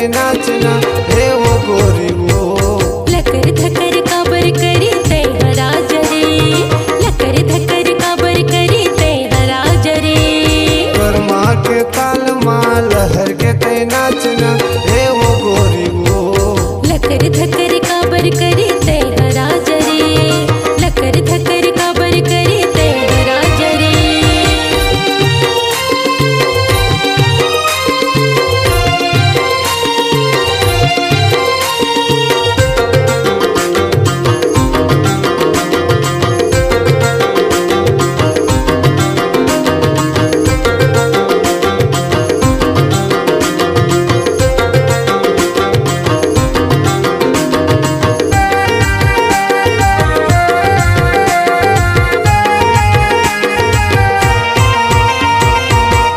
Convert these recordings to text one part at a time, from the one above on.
तय नाचना हे वो गोरी वो। लकर धकर काबर करी तय हराज रे, लकर धकर काबर करी तय हराज रे। कर्मा के ताल माँ लहर के तय नाचना हे वो गोरी वो। लकर धकर काबर करी तय हराज रे, लकर धकर काबर करी तय हराज रे।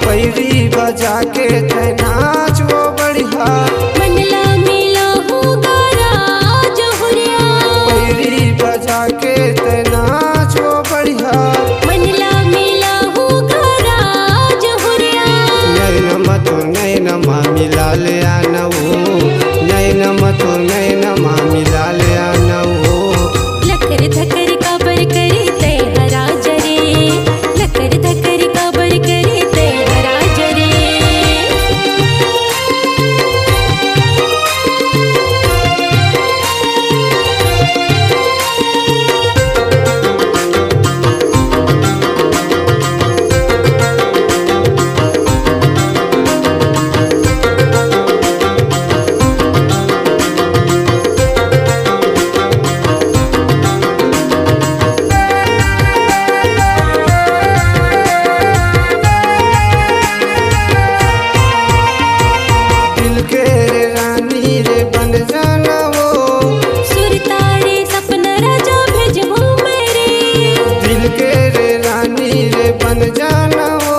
पैरी बजा के तय नाच वो बढ़िया। मनला मिला होगा राज हुरिया, पैरी बजा के तय नाच वो बढ़िया। मनला मिला होगा राज हुरिया। नैन मथुर नैन मामी लाल आनवो, नैन मथुर नैन मामी लाल आनवो। लकर धकर काबर करी तय हराज रे, लकर धकर काबर करी तय हराज रे। दिल के रे रानी रे बन जाना वो। सुरतारे सपना राजा भेजहूँ मेरे, दिल के रे रानी रे बन जाना वो।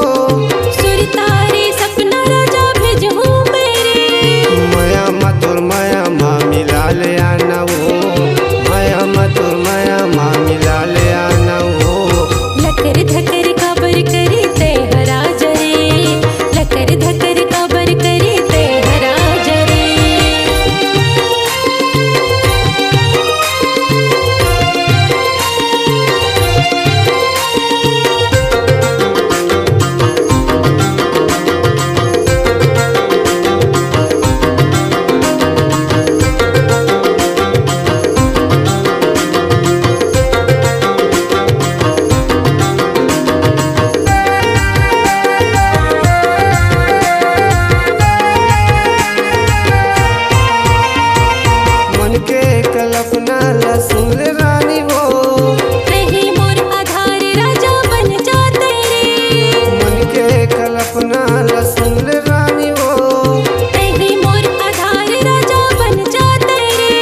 सुरतारे सपना राजा भेजहूँ मेरे। माया मधुर माया मामी लाल आनवो, माया मधुर माया मामी लाल आनवो। लकर धकर काबर करी तय हराज रे, लकर धकर काबर करी तय हराज रे। मन के कल्पना ला सुन ले रानी वो। रही मोर आधार राजा बन जाते रे, मन के कल्पना ला सुन ले रानी वो। रही मोर आधार राजा बन जाते रे।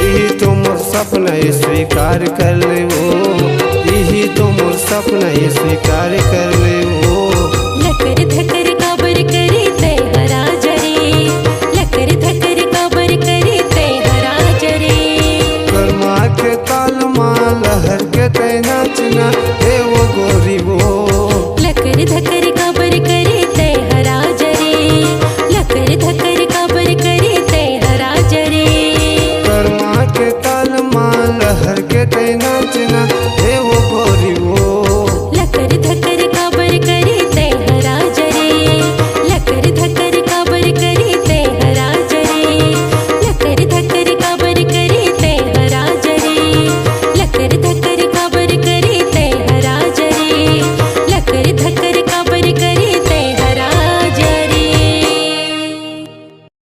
यही तो मोर सपना ये स्वीकार कर ले वो, यही तो मोर सपना ये स्वीकार कर